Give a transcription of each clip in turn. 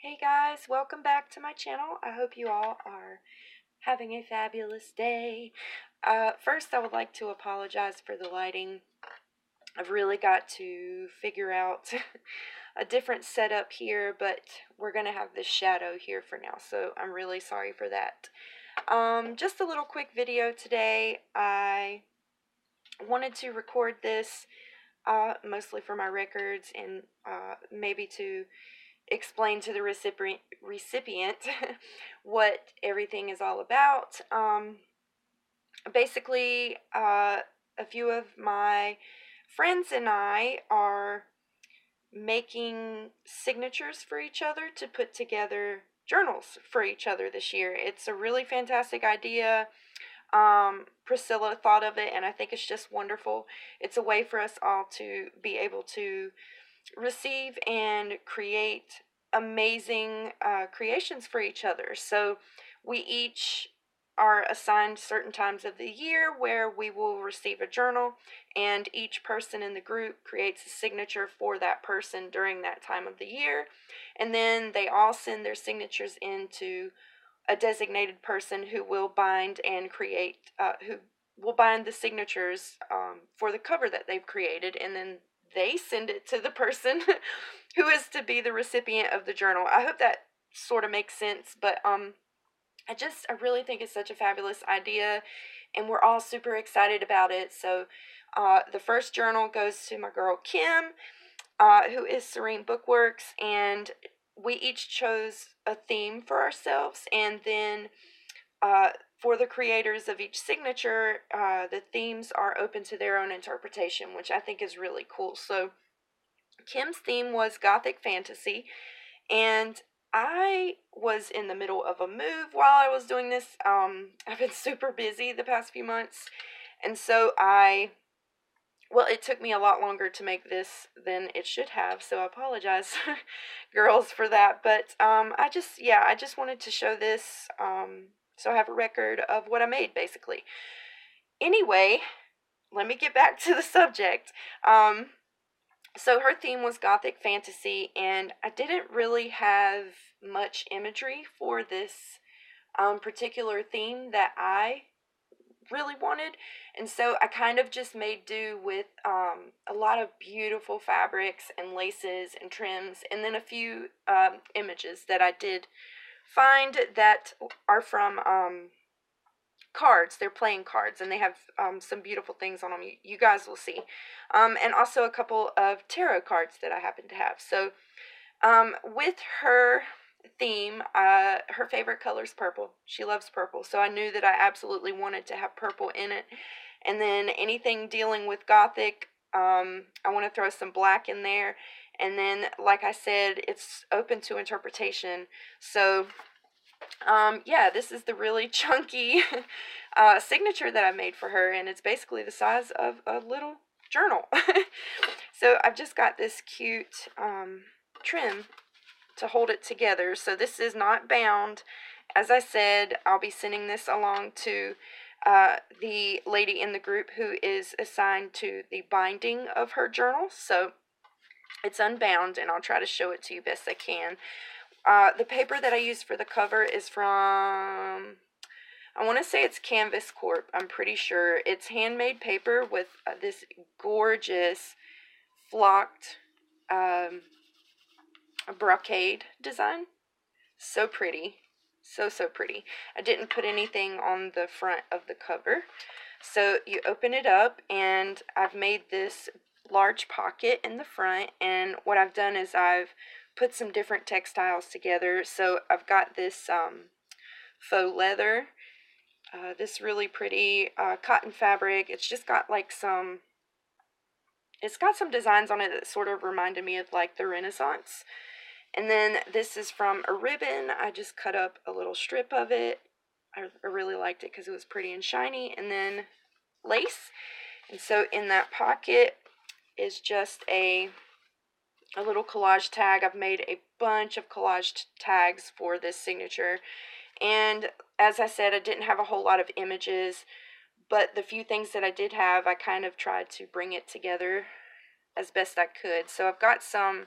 Hey guys, welcome back to my channel. I hope you all are having a fabulous day. First, I would like to apologize for the lighting. I've really got to figure out a different setup here, but we're going to have this shadow here for now, so I'm really sorry for that. Just a little quick video today. I wanted to record this mostly for my records and maybe to explain to the recipient what everything is all about. Basically, a few of my friends and I are making signatures for each other to put together journals for each other this year. It's a really fantastic idea. Priscilla thought of it, and I think it's just wonderful. It's a way for us all to be able to receive and create amazing creations for each other. So we each are assigned certain times of the year where we will receive a journal, and each person in the group creates a signature for that person during that time of the year, and then they all send their signatures into a designated person who will bind and create who will bind the signatures for the cover that they've created, and then they send it to the person who is to be the recipient of the journal. I hope that sort of makes sense, but I really think it's such a fabulous idea, and we're all super excited about it. So the first journal goes to my girl Kim, who is Serene Bookworks, and we each chose a theme for ourselves, and then for the creators of each signature, the themes are open to their own interpretation, which I think is really cool. So Kim's theme was Gothic Fantasy, and I was in the middle of a move while I was doing this. I've been super busy the past few months, and so it took me a lot longer to make this than it should have, so I apologize, girls, for that. But I just wanted to show this, so I have a record of what I made, basically. Anyway, let me get back to the subject. So her theme was Gothic Fantasy, and I didn't really have much imagery for this particular theme that I really wanted, and so I kind of just made do with a lot of beautiful fabrics and laces and trims, and then a few images that I did find that are from cards. They're playing cards, and they have some beautiful things on them. You guys will see, and also a couple of tarot cards that I happen to have. So with her theme, her favorite color is purple. She loves purple, so I knew that I absolutely wanted to have purple in it. And then anything dealing with Gothic, I want to throw some black in there. And then, like I said, it's open to interpretation. So yeah, this is the really chunky signature that I made for her, and it's basically the size of a little journal. So I've just got this cute trim to hold it together. So this is not bound. As I said, I'll be sending this along to the lady in the group who is assigned to the binding of her journal. So it's unbound, and I'll try to show it to you best I can. The paper that I used for the cover is from, I want to say it's Canvas Corp. I'm pretty sure. It's handmade paper with this gorgeous flocked brocade design. So pretty. So pretty. I didn't put anything on the front of the cover. So you open it up, and I've made this large pocket in the front, and what I've done is I've put some different textiles together. So I've got this faux leather, this really pretty cotton fabric. It's just got like it's got some designs on it that sort of reminded me of like the Renaissance. And then this is from a ribbon. I just cut up a little strip of it. I really liked it because it was pretty and shiny. And then lace. And so in that pocket is just a little collage tag. I've made a bunch of collage tags for this signature. And as I said, I didn't have a whole lot of images, but the few things that I did have, I kind of tried to bring it together as best I could. So I've got some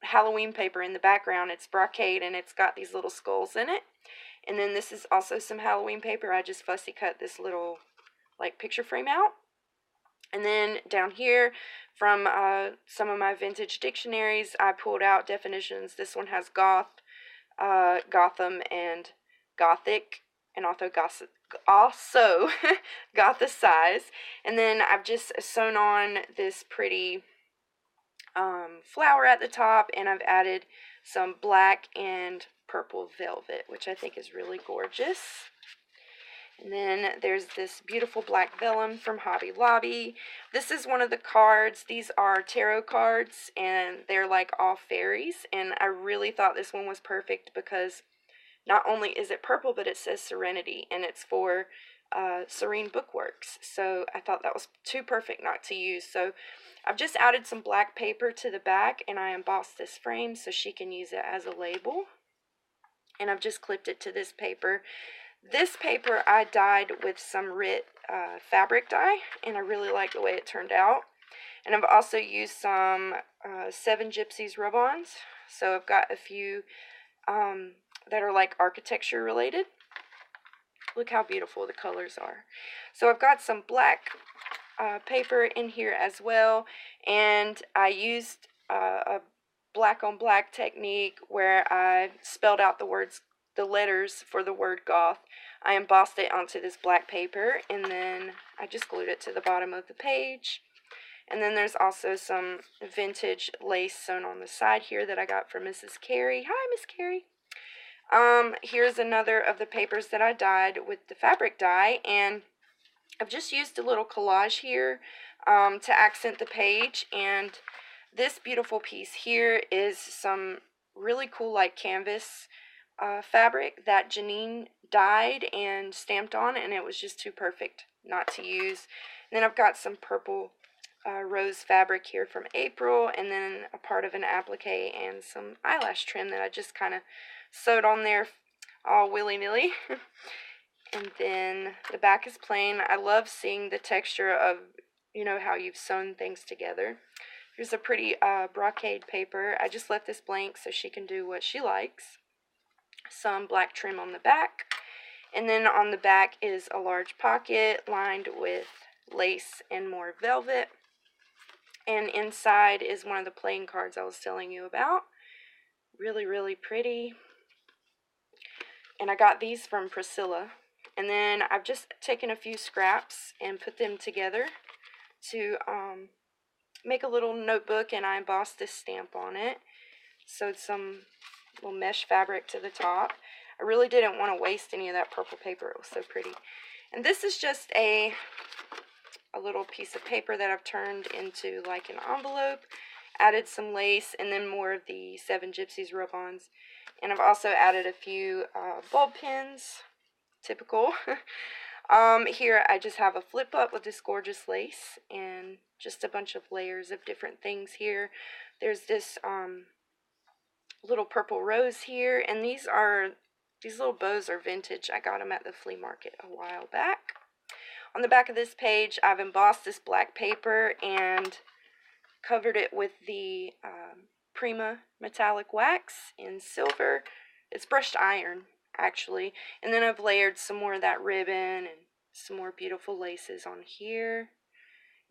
Halloween paper in the background. It's brocade and it's got these little skulls in it. And then this is also some Halloween paper. I just fussy cut this little like picture frame out. And then down here from some of my vintage dictionaries, I pulled out definitions. This one has Gotham, and Gothic, and also Gothicize. And then I've just sewn on this pretty flower at the top, and I've added some black and purple velvet, which I think is really gorgeous. And then there's this beautiful black vellum from Hobby Lobby. This is one of the cards. These are tarot cards, and they're like all fairies. And I really thought this one was perfect because not only is it purple, but it says Serenity, and it's for Serene Bookworks. So I thought that was too perfect not to use. So I've just added some black paper to the back, and I embossed this frame so she can use it as a label. And I've just clipped it to this paper. This paper I dyed with some Rit fabric dye, and I really like the way it turned out. And I've also used some 7 Gypsies rub-ons. So I've got a few that are like architecture related. Look how beautiful the colors are. So I've got some black paper in here as well, and I used a black on black technique where I spelled out the letters for the word goth. I embossed it onto this black paper, and then I just glued it to the bottom of the page. And then there's also some vintage lace sewn on the side here that I got from Mrs. Carey. Hi, Miss Carey. Here's another of the papers that I dyed with the fabric dye, and I've just used a little collage here to accent the page. And this beautiful piece here is some really cool like canvas fabric that Janine dyed and stamped on, and it was just too perfect not to use. And then I've got some purple rose fabric here from April, and then a part of an applique and some eyelash trim that I just kind of sewed on there all willy-nilly. And then the back is plain. I love seeing the texture of, how you've sewn things together. Here's a pretty brocade paper. I just left this blank so she can do what she likes. Some black trim on the back. And then on the back is a large pocket lined with lace and more velvet. And inside is one of the playing cards I was telling you about. Really, really pretty. And I got these from Priscilla. And then I've just taken a few scraps and put them together to make a little notebook, and I embossed this stamp on it. Sewed some little mesh fabric to the top. I really didn't want to waste any of that purple paper. It was so pretty. And this is just a little piece of paper that I've turned into like an envelope. Added some lace and then more of the 7 Gypsies rub-ons. And I've also added a few bulb pins. Typical. Here I just have a flip up with this gorgeous lace and just a bunch of layers of different things here. There's this little purple rose here, and these little bows are vintage. I got them at the flea market a while back. On the back of this page, I've embossed this black paper and covered it with the Prima metallic wax in silver. It's brushed iron, actually. And then I've layered some more of that ribbon and some more beautiful laces on here.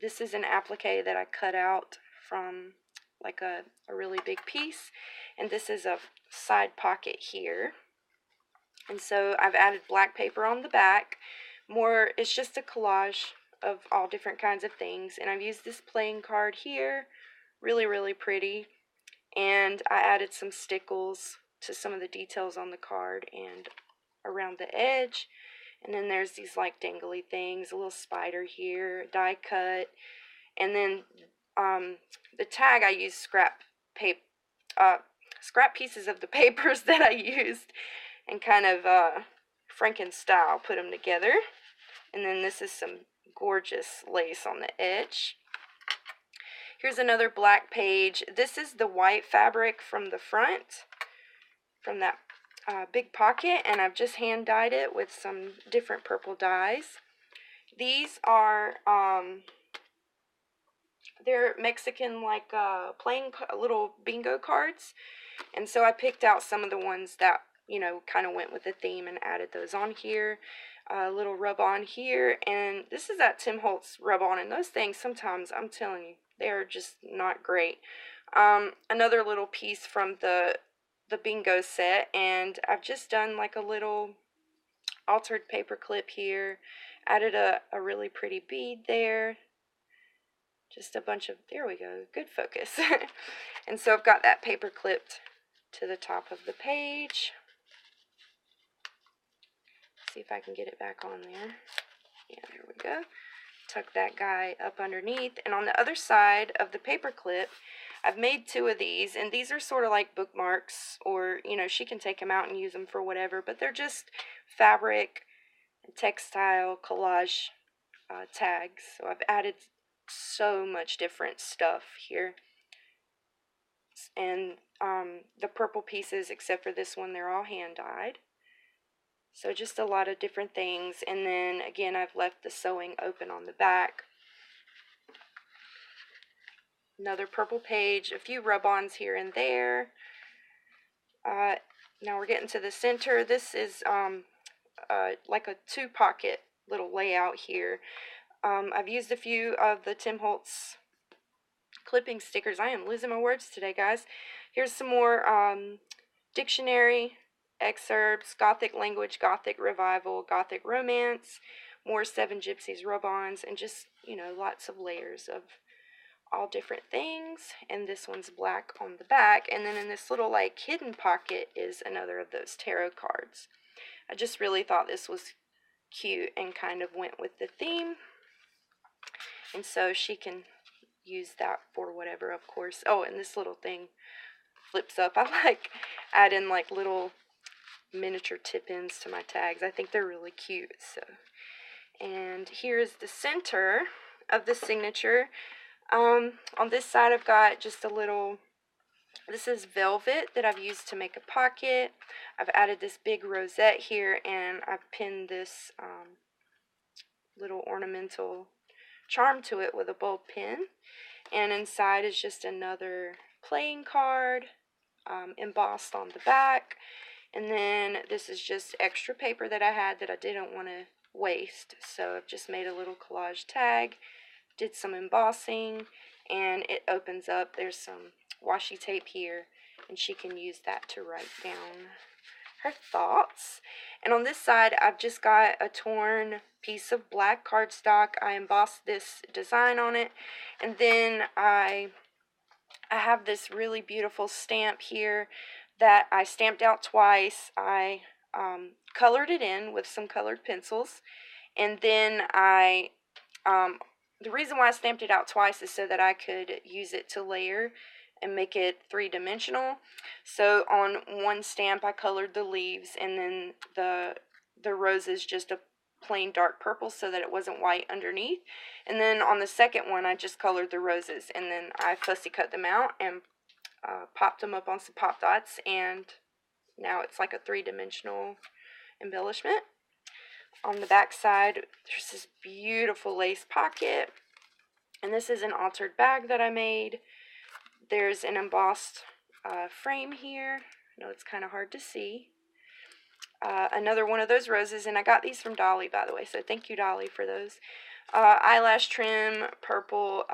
This is an applique that I cut out from like a really big piece. And this is a side pocket here. And so I've added black paper on the back. It's just a collage of all different kinds of things. And I've used this playing card here. Really, really pretty. And I added some stickles to some of the details on the card and around the edge. And then there's these like dangly things, a little spider here, die cut. And then the tag, I used scrap pieces of the papers that I used and kind of Franken-style put them together. And then this is some gorgeous lace on the edge. Here's another black page. This is the white fabric from the front, from that big pocket, and I've just hand dyed it with some different purple dyes. These are they're Mexican, like, playing little bingo cards. And so I picked out some of the ones that, kind of went with the theme and added those on here. A little rub on here. And this is that Tim Holtz rub on. And those things, sometimes, I'm telling you, they're just not great. Another little piece from the bingo set. And I've just done like a little altered paper clip here. Added a really pretty bead there. Just a bunch of, there we go, good focus. And so I've got that paper clipped to the top of the page. See if I can get it back on there. Yeah, there we go. Tuck that guy up underneath. And on the other side of the paper clip, I've made 2 of these, and these are sort of like bookmarks, or, she can take them out and use them for whatever, but they're just fabric and textile collage tags. So I've added so much different stuff here. And the purple pieces, except for this one, they're all hand-dyed. So just a lot of different things. And then, again, I've left the sewing open on the back. Another purple page, a few rub-ons here and there. Now we're getting to the center. This is like a 2-pocket little layout here. I've used a few of the Tim Holtz clipping stickers. I am losing my words today, guys. Here's some more dictionary excerpts, Gothic language, Gothic revival, Gothic romance, more Seven Gypsies rub-ons, and just, lots of layers of all different things. And this one's black on the back. And then in this little, like, hidden pocket is another of those tarot cards. I just really thought this was cute and kind of went with the theme. And so she can use that for whatever, of course. Oh, and this little thing flips up. I like adding like little miniature tip-ins to my tags. I think they're really cute. So, and here's the center of the signature. On this side I've got just a little, this is velvet that I've used to make a pocket. I've added this big rosette here, and I've pinned this little ornamental charm to it with a bulb pin. And inside is just another playing card embossed on the back. And then this is just extra paper that I had that I didn't want to waste. So I've just made a little collage tag, did some embossing, and it opens up. There's some washi tape here, and she can use that to write down her thoughts. And on this side, I've just got a torn piece of black cardstock. I embossed this design on it, and then I have this really beautiful stamp here that I stamped out twice. I colored it in with some colored pencils, and then the reason why I stamped it out twice is so that I could use it to layer and make it 3-dimensional. So on one stamp I colored the leaves, and then the roses just a plain dark purple so that it wasn't white underneath. And then on the second one I just colored the roses, and then I fussy cut them out and popped them up on some pop dots, and now it's like a 3-dimensional embellishment. On the back side, there's this beautiful lace pocket, and this is an altered bag that I made. There's an embossed frame here. I know it's kind of hard to see. Another one of those roses, and I got these from Dolly, by the way, so thank you, Dolly, for those. Eyelash trim, purple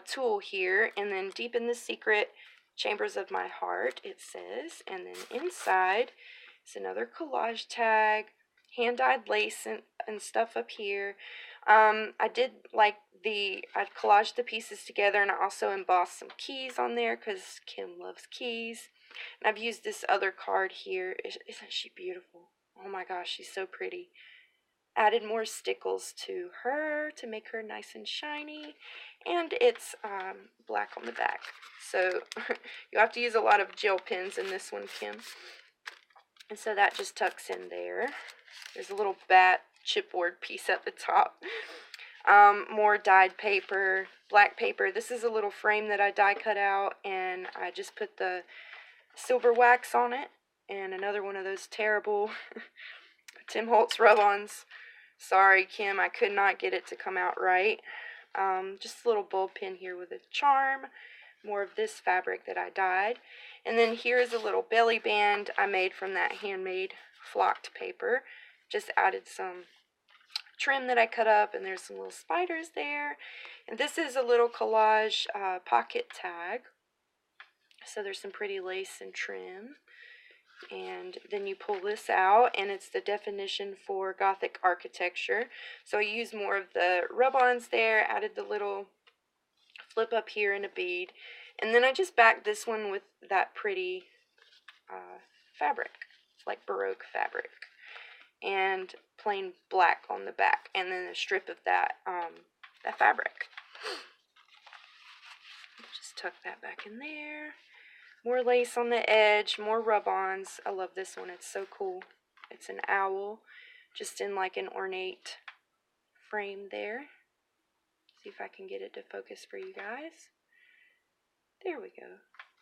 tulle here, and then Deep in the Secret Chambers of My Heart, it says. And then inside is another collage tag, hand-dyed lace and stuff up here. I did like I collaged the pieces together, and I also embossed some keys on there because Kim loves keys. And I've used this other card here. Isn't she beautiful? Oh my gosh, she's so pretty. Added more stickles to her to make her nice and shiny, and it's black on the back. So you have to use a lot of gel pens in this one, Kim. And so that just tucks in there. There's a little bat chipboard piece at the top. More dyed paper, black paper. This is a little frame that I die cut out, and I just put the silver wax on it. And another one of those terrible Tim Holtz rub-ons. Sorry, Kim, I could not get it to come out right. Just a little bulb pin here with a charm. More of this fabric that I dyed. And then here is a little belly band I made from that handmade flocked paper. Just added some trim that I cut up, and there's some little spiders there. And this is a little collage pocket tag. So there's some pretty lace and trim. And then you pull this out, and it's the definition for Gothic architecture. So I used more of the rub-ons there, added the little flip up here and a bead. And then I just backed this one with that pretty fabric, like Baroque fabric. And plain black on the back, and then a strip of that fabric. Just tuck that back in there. More lace on the edge, more rub-ons. I love this one, it's so cool. It's an owl, just in like an ornate frame there. See if I can get it to focus for you guys. There we go.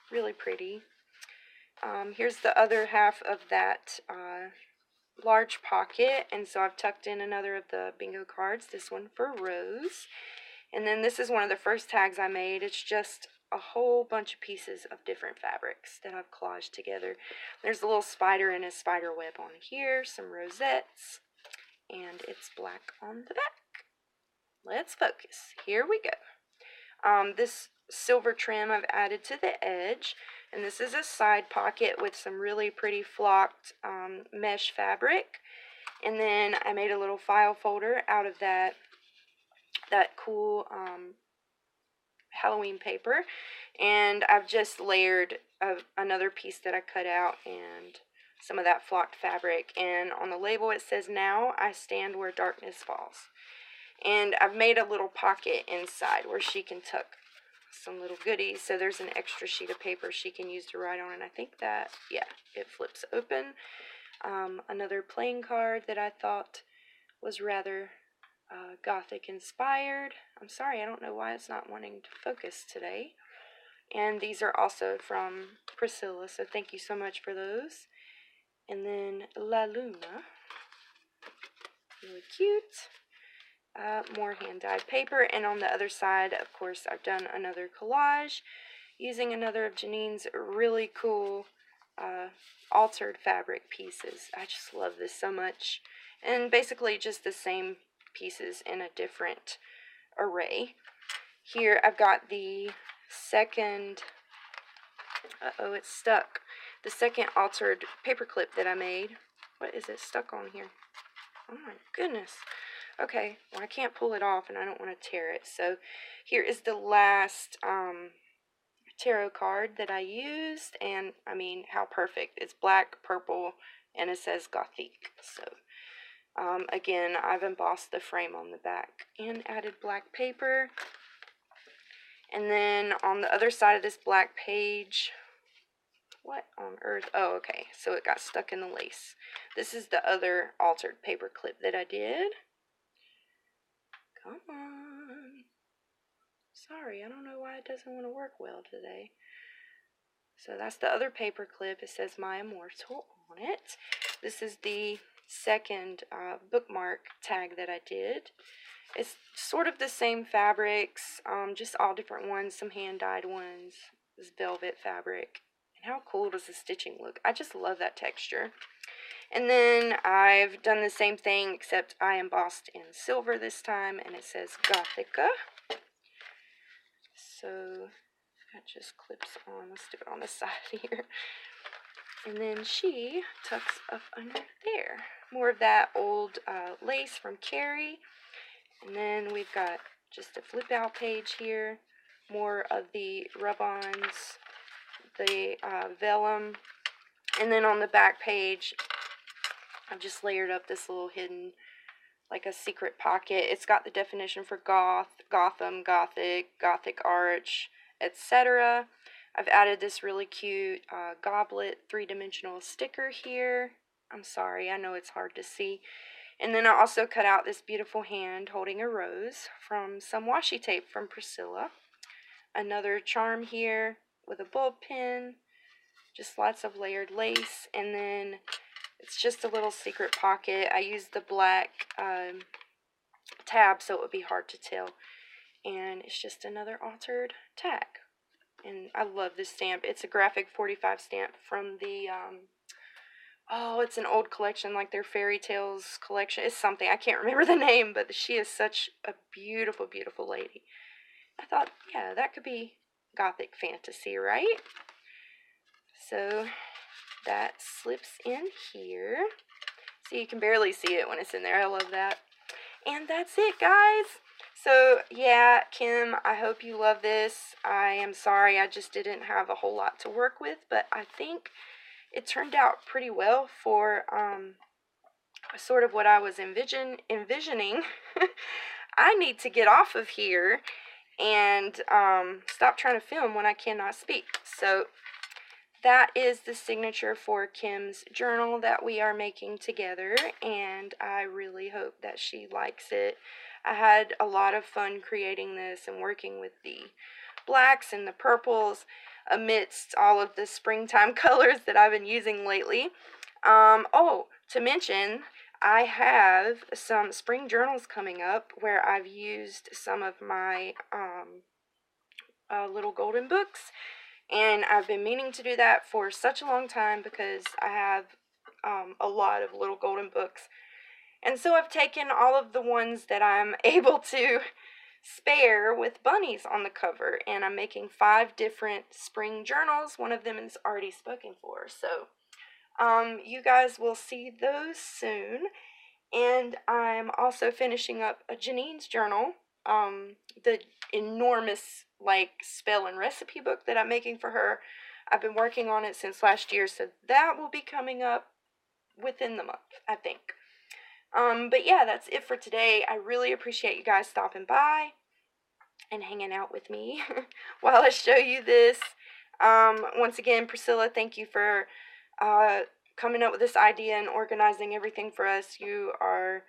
Really pretty. Here's the other half of that large pocket, and so I've tucked in another of the bingo cards, this one for Rose. And then this is one of the first tags I made. It's just a whole bunch of pieces of different fabrics that I've collaged together. There's a little spider and a spider web on here, some rosettes, and it's black on the back. Let's focus. Here we go. This silver trim I've added to the edge, and this is a side pocket with some really pretty flocked mesh fabric. And then I made a little file folder out of that cool Halloween paper, and I've just layered another piece that I cut out and some of that flocked fabric, and on the label it says, "Now I stand where darkness falls." And I've made a little pocket inside where she can tuck some little goodies, so there's an extra sheet of paper she can use to write on, and I think that, yeah, it flips open. Another playing card that I thought was rather Gothic inspired. I'm sorry, I don't know why it's not wanting to focus today. And these are also from Priscilla, so thank you so much for those. And then La Luna, really cute. More hand-dyed paper, and on the other side, of course, I've done another collage using another of Janine's really cool altered fabric pieces. I just love this so much. And basically just the same pieces in a different array. Here I've got the second, it's stuck. The second altered paper clip that I made. What is it stuck on here? Oh my goodness. Okay, well I can't pull it off and I don't want to tear it. So here is the last tarot card that I used, and I mean, how perfect. It's black, purple, and it says Gothic. So again, I've embossed the frame on the back and added black paper. And then on the other side of this black page, what on earth? Oh, okay, so it got stuck in the lace. This is the other altered paper clip that I did. Come on. Sorry, I don't know why it doesn't want to work well today. So that's the other paper clip. It says My Immortal on it. This is the second bookmark tag that I did. It's sort of the same fabrics, just all different ones, some hand-dyed ones, this velvet fabric. And how cool does the stitching look? I just love that texture. And then I've done the same thing, except I embossed in silver this time, and it says Gothica. So that just clips on. Let's do it on the side here. And then she tucks up under there. More of that old lace from Carrie. And then we've got just a flip out page here. More of the rub-ons, the vellum. And then on the back page, I've just layered up this little hidden, like a secret pocket. It's got the definition for goth, Gotham, Gothic, Gothic arch, etc. I've added this really cute goblet 3-dimensional sticker here. I'm sorry, I know it's hard to see. And then I also cut out this beautiful hand holding a rose from some washi tape from Priscilla. Another charm here with a bulb pin. Just lots of layered lace. And then it's just a little secret pocket. I used the black tab so it would be hard to tell. and it's just another altered tag. And I love this stamp. It's a graphic 45 stamp from the, it's an old collection, like their fairy tales collection. It's something, I can't remember the name, but she is such a beautiful, beautiful lady. I thought, yeah, that could be Gothic Fantasy, right? So that slips in here. So you can barely see it when it's in there. I love that. And that's it, guys. So, yeah, Kim, I hope you love this. I am sorry I just didn't have a whole lot to work with, but I think it turned out pretty well for sort of what I was envisioning. I need to get off of here and stop trying to film when I cannot speak. So that is the signature for Kim's journal that we are making together, and I really hope that she likes it. I had a lot of fun creating this and working with the blacks and the purples amidst all of the springtime colors that I've been using lately. To mention, I have some spring journals coming up where I've used some of my little golden books, and I've been meaning to do that for such a long time because I have a lot of little golden books. And so I've taken all of the ones that I'm able to spare with bunnies on the cover, and I'm making 5 different spring journals. One of them is already spoken for, so you guys will see those soon. And I'm also finishing up a Janine's journal, the enormous spell and recipe book that I'm making for her. I've been working on it since last year, so that will be coming up within the month, I think. But yeah, that's it for today. I really appreciate you guys stopping by and hanging out with me while I show you this. Once again, Priscilla, thank you for coming up with this idea and organizing everything for us. You are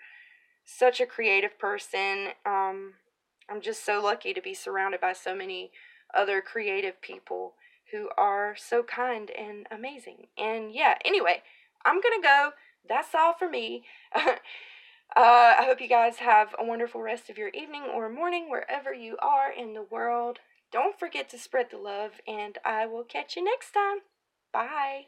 such a creative person. I'm just so lucky to be surrounded by so many other creative people who are so kind and amazing. And yeah, anyway, I'm gonna go. That's all for me. I hope you guys have a wonderful rest of your evening or morning wherever you are in the world. Don't forget to spread the love, and I will catch you next time. Bye.